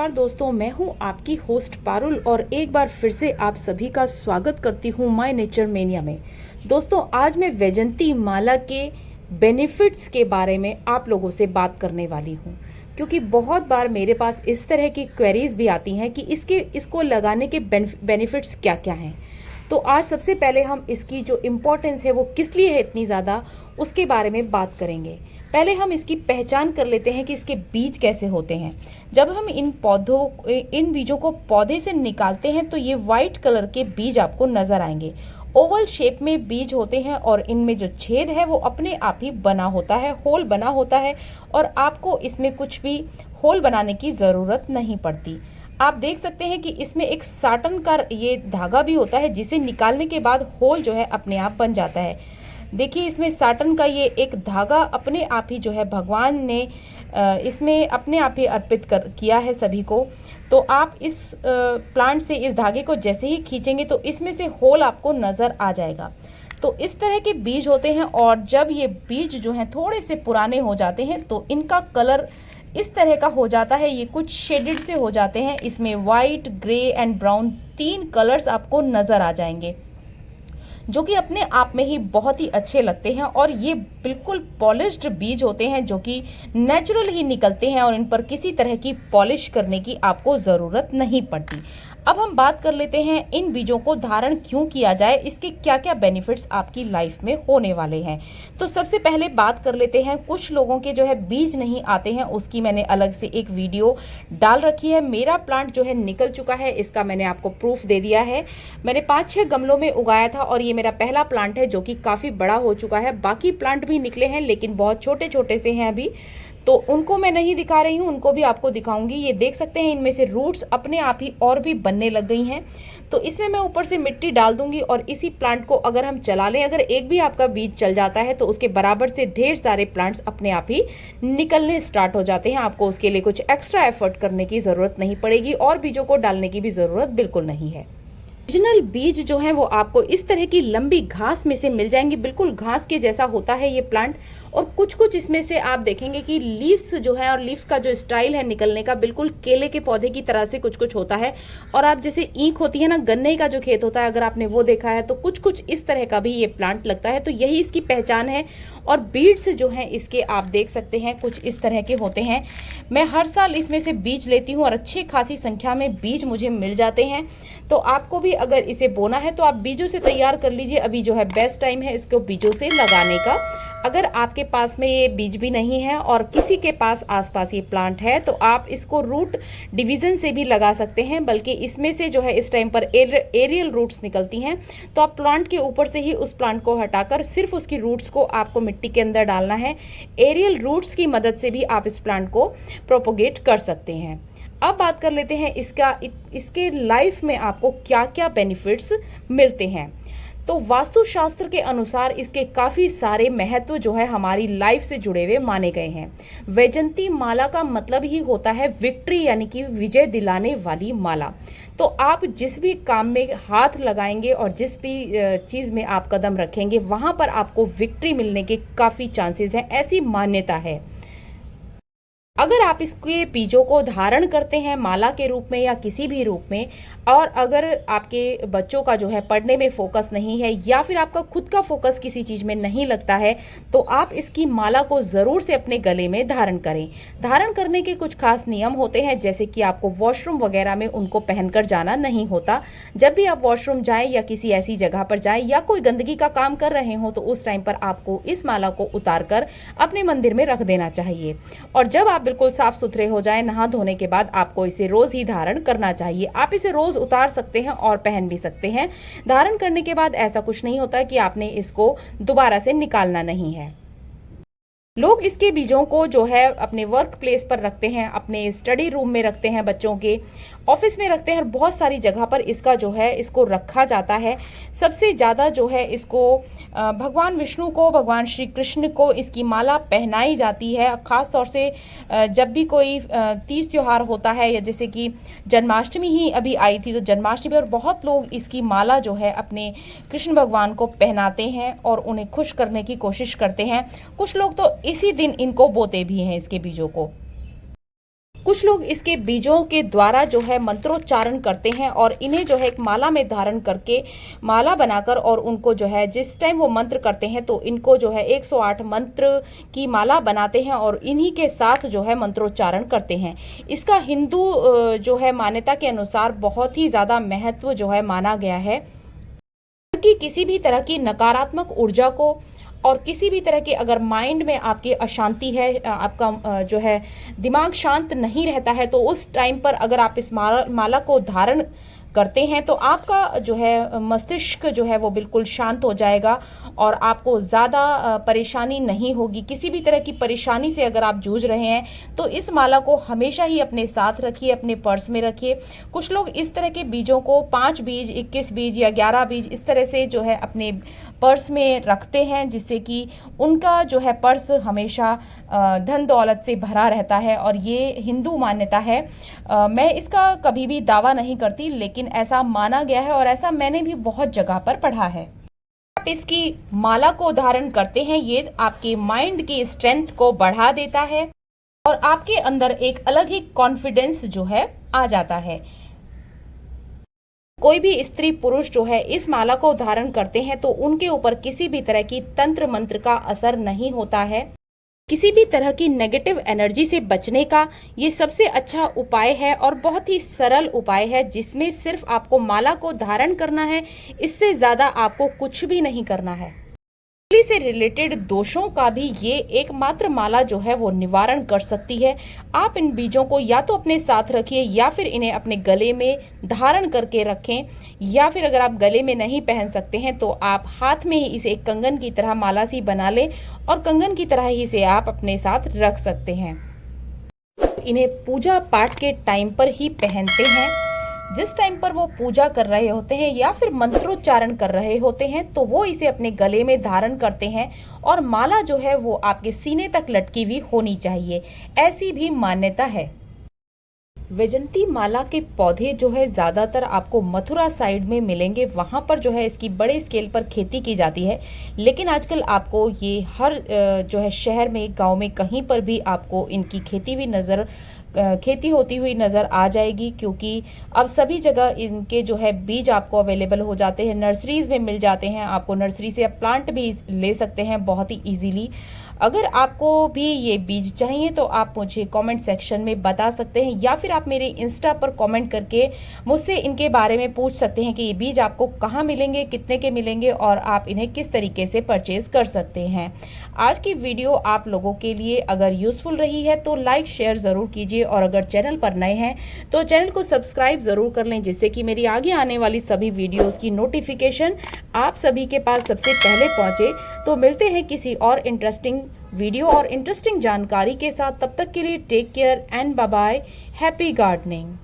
नमस्कार दोस्तों, मैं हूं आपकी होस्ट पारुल और एक बार फिर से आप सभी का स्वागत करती हूं माय नेचर मेनिया में। दोस्तों, आज मैं वैजंती माला के बेनिफिट्स के बारे में आप लोगों से बात करने वाली हूं, क्योंकि बहुत बार मेरे पास इस तरह की क्वेरीज भी आती हैं कि इसको लगाने के बेनिफिट्स क्या क्या हैं। तो आज सबसे पहले हम इसकी जो इम्पोर्टेंस है वो किस लिए है इतनी ज़्यादा, उसके बारे में बात करेंगे। पहले हम इसकी पहचान कर लेते हैं कि इसके बीज कैसे होते हैं। जब हम इन बीजों को पौधे से निकालते हैं तो ये वाइट कलर के बीज आपको नज़र आएंगे। ओवल शेप में बीज होते हैं और इनमें जो छेद है वो अपने आप ही बना होता है, होल बना होता है, और आपको इसमें कुछ भी होल बनाने की ज़रूरत नहीं पड़ती। आप देख सकते हैं कि इसमें एक साटन का ये धागा भी होता है जिसे निकालने के बाद होल जो है अपने आप बन जाता है। देखिए, इसमें साटन का ये एक धागा अपने आप ही जो है भगवान ने इसमें अपने आप ही अर्पित किया है सभी को। तो आप इस प्लांट से इस धागे को जैसे ही खींचेंगे तो इसमें से होल आपको नज़र आ जाएगा। तो इस तरह के बीज होते हैं, और जब ये बीज जो हैं थोड़े से पुराने हो जाते हैं तो इनका कलर इस तरह का हो जाता है, ये कुछ शेडेड से हो जाते हैं। इसमें white, grey and brown 3 colours आपको नज़र आ जाएंगे, जो कि अपने आप में ही बहुत ही अच्छे लगते हैं। और ये बिल्कुल पॉलिश्ड बीज होते हैं जो कि नेचुरल ही निकलते हैं और इन पर किसी तरह की पॉलिश करने की आपको ज़रूरत नहीं पड़ती। अब हम बात कर लेते हैं इन बीजों को धारण क्यों किया जाए, इसके क्या क्या बेनिफिट्स आपकी लाइफ में होने वाले हैं। तो सबसे पहले बात कर लेते हैं, कुछ लोगों के जो है बीज नहीं आते हैं, उसकी मैंने अलग से एक वीडियो डाल रखी है। मेरा प्लांट जो है निकल चुका है, इसका मैंने आपको प्रूफ दे दिया है। मैंने 5-6 गमलों में उगाया था और ये मेरा पहला प्लांट है जो कि काफ़ी बड़ा हो चुका है। बाकी प्लांट भी निकले हैं लेकिन बहुत छोटे छोटे से हैं अभी, तो उनको मैं नहीं दिखा रही हूँ, उनको भी आपको दिखाऊंगी। ये देख सकते हैं इनमें से रूट्स अपने आप ही और भी बनने लग गई हैं। तो इसमें मैं ऊपर से मिट्टी डाल दूंगी और इसी प्लांट को अगर हम चला लें, अगर एक भी आपका बीज चल जाता है तो उसके बराबर से ढेर सारे प्लांट्स अपने आप ही निकलने स्टार्ट हो जाते हैं। आपको उसके लिए कुछ एक्स्ट्रा एफर्ट करने की ज़रूरत नहीं पड़ेगी और बीजों को डालने की भी ज़रूरत बिल्कुल नहीं है। ओरिजिनल बीज जो है वो आपको इस तरह की लंबी घास में से मिल जाएंगे, बिल्कुल घास के जैसा होता है ये प्लांट। और कुछ कुछ इसमें से आप देखेंगे कि लीव्स जो है और लीफ का जो स्टाइल है निकलने का बिल्कुल केले के पौधे की तरह से कुछ कुछ होता है। और आप जैसे ईंख होती है ना, गन्ने का जो खेत होता है, अगर आपने वो देखा है तो कुछ कुछ इस तरह का भी ये प्लांट लगता है। तो यही इसकी पहचान है। और बीड्स जो हैं इसके आप देख सकते हैं कुछ इस तरह के होते हैं। मैं हर साल इसमें से बीज लेती हूँ और अच्छी खासी संख्या में बीज मुझे मिल जाते हैं। तो आपको भी अगर इसे बोना है तो आप बीजों से तैयार कर लीजिए। अभी जो है बेस्ट टाइम है इसको बीजों से लगाने का। अगर आपके पास में ये बीज भी नहीं है और किसी के पास आसपास ये प्लांट है तो आप इसको रूट डिवीज़न से भी लगा सकते हैं, बल्कि इसमें से जो है इस टाइम पर एरियल रूट्स निकलती हैं। तो आप प्लांट के ऊपर से ही उस प्लांट को हटाकर सिर्फ उसकी रूट्स को आपको मिट्टी के अंदर डालना है। एरियल रूट्स की मदद से भी आप इस प्लांट को प्रोपोगेट कर सकते हैं। अब बात कर लेते हैं इसके लाइफ में आपको क्या क्या बेनिफिट्स मिलते हैं। तो वास्तुशास्त्र के अनुसार इसके काफ़ी सारे महत्व जो है हमारी लाइफ से जुड़े हुए माने गए हैं। वैजंती माला का मतलब ही होता है विक्ट्री, यानी कि विजय दिलाने वाली माला। तो आप जिस भी काम में हाथ लगाएंगे और जिस भी चीज़ में आप कदम रखेंगे वहाँ पर आपको विक्ट्री मिलने के काफ़ी चांसेस हैं, ऐसी मान्यता है। अगर आप इसके बीजों को धारण करते हैं माला के रूप में या किसी भी रूप में, और अगर आपके बच्चों का जो है पढ़ने में फोकस नहीं है या फिर आपका खुद का फोकस किसी चीज़ में नहीं लगता है, तो आप इसकी माला को ज़रूर से अपने गले में धारण करें। धारण करने के कुछ खास नियम होते हैं, जैसे कि आपको वॉशरूम वगैरह में उनको पहनकर जाना नहीं होता। जब भी आप वॉशरूम जाएं या किसी ऐसी जगह पर जाएं या कोई गंदगी का काम कर रहे हो तो उस टाइम पर आपको इस माला को उतार कर अपने मंदिर में रख देना चाहिए। और जब आप बिल्कुल साफ सुथरे हो जाएं नहा धोने के बाद, आपको इसे रोज ही धारण करना चाहिए। आप इसे रोज उतार सकते हैं और पहन भी सकते हैं। धारण करने के बाद ऐसा कुछ नहीं होता कि आपने इसको दोबारा से निकालना नहीं है। लोग इसके बीजों को जो है अपने वर्क प्लेस पर रखते हैं, अपने स्टडी रूम में रखते हैं, बच्चों के ऑफिस में रखते हैं, और बहुत सारी जगह पर इसको रखा जाता है। सबसे ज़्यादा जो है इसको भगवान विष्णु को, भगवान श्री कृष्ण को इसकी माला पहनाई जाती है। ख़ास तौर से जब भी कोई तीज त्योहार होता है, या जैसे कि जन्माष्टमी ही अभी आई थी, तो जन्माष्टमी पर बहुत लोग इसकी माला जो है अपने कृष्ण भगवान को पहनाते हैं और उन्हें खुश करने की कोशिश करते हैं। कुछ लोग तो इसी दिन इनको बोते भी हैं इसके बीजों को। कुछ लोग इसके बीजों के द्वारा जो है मंत्रोच्चारण करते हैं और इन्हें जो है एक माला में धारण करके माला बनाकर और उनको जो है जिस टाइम वो मंत्र करते हैं तो इनको जो है 108 मंत्र की माला बनाते हैं और इन्हीं के साथ जो है मंत्रोच्चारण करते हैं। इसका हिंदू जो है मान्यता के अनुसार बहुत ही ज़्यादा महत्व जो है माना गया है कि किसी भी तरह की नकारात्मक ऊर्जा को और किसी भी तरह के अगर माइंड में आपकी अशांति है, आपका जो है दिमाग शांत नहीं रहता है, तो उस टाइम पर अगर आप इस माला को धारण करते हैं तो आपका जो है मस्तिष्क जो है वो बिल्कुल शांत हो जाएगा और आपको ज़्यादा परेशानी नहीं होगी। किसी भी तरह की परेशानी से अगर आप जूझ रहे हैं तो इस माला को हमेशा ही अपने साथ रखिए, अपने पर्स में रखिए। कुछ लोग इस तरह के बीजों को 5 बीज, 21 बीज या 11 बीज इस तरह से जो है अपने पर्स में रखते हैं, जिससे कि उनका जो है पर्स हमेशा धन दौलत से भरा रहता है और ये हिंदू मान्यता है। मैं इसका कभी भी दावा नहीं करती, लेकिन ऐसा माना गया है और ऐसा मैंने भी बहुत जगह पर पढ़ा है। आप इसकी माला को धारण करते हैं, ये आपके माइंड की स्ट्रेंथ को बढ़ा देता है और आपके अंदर एक अलग ही कॉन्फिडेंस जो है आ जाता है। कोई भी स्त्री पुरुष जो है इस माला को धारण करते हैं तो उनके ऊपर किसी भी तरह की तंत्र मंत्र का असर नहीं होता है। किसी भी तरह की नेगेटिव एनर्जी से बचने का ये सबसे अच्छा उपाय है और बहुत ही सरल उपाय है, जिसमें सिर्फ आपको माला को धारण करना है, इससे ज़्यादा आपको कुछ भी नहीं करना है। बिजली से रिलेटेड दोषों का भी ये एकमात्र माला जो है वो निवारण कर सकती है। आप इन बीजों को या तो अपने साथ रखिए या फिर इन्हें अपने गले में धारण करके रखें, या फिर अगर आप गले में नहीं पहन सकते हैं तो आप हाथ में ही इसे एक कंगन की तरह माला सी बना लें और कंगन की तरह ही इसे आप अपने साथ रख सकते हैं। इन्हें पूजा पाठ के टाइम पर ही पहनते हैं। जिस टाइम पर वो पूजा कर रहे होते हैं या फिर मंत्रोच्चारण कर रहे होते हैं तो वो इसे अपने गले में धारण करते हैं और माला जो है वो आपके सीने तक लटकी हुई होनी चाहिए, ऐसी भी मान्यता है। वैजंती माला के पौधे जो है ज़्यादातर आपको मथुरा साइड में मिलेंगे, वहाँ पर जो है इसकी बड़े स्केल पर खेती की जाती है। लेकिन आजकल आपको ये हर जो है शहर में, गांव में, कहीं पर भी आपको इनकी खेती होती हुई नज़र आ जाएगी, क्योंकि अब सभी जगह इनके जो है बीज आपको अवेलेबल हो जाते हैं, नर्सरीज़ में मिल जाते हैं। आपको नर्सरी से आप प्लांट भी ले सकते हैं बहुत ही ईजीली। अगर आपको भी ये बीज चाहिए तो आप मुझे कमेंट सेक्शन में बता सकते हैं या फिर आप मेरे इंस्टा पर कमेंट करके मुझसे इनके बारे में पूछ सकते हैं कि ये बीज आपको कहाँ मिलेंगे, कितने के मिलेंगे और आप इन्हें किस तरीके से परचेज कर सकते हैं। आज की वीडियो आप लोगों के लिए अगर यूज़फुल रही है तो लाइक शेयर ज़रूर कीजिए और अगर चैनल पर नए हैं तो चैनल को सब्सक्राइब ज़रूर कर लें, जिससे कि मेरी आगे आने वाली सभी वीडियोज़ की नोटिफिकेशन आप सभी के पास सबसे पहले पहुँचे। तो मिलते हैं किसी और इंटरेस्टिंग वीडियो और इंटरेस्टिंग जानकारी के साथ। तब तक के लिए take care and bye bye. Happy gardening.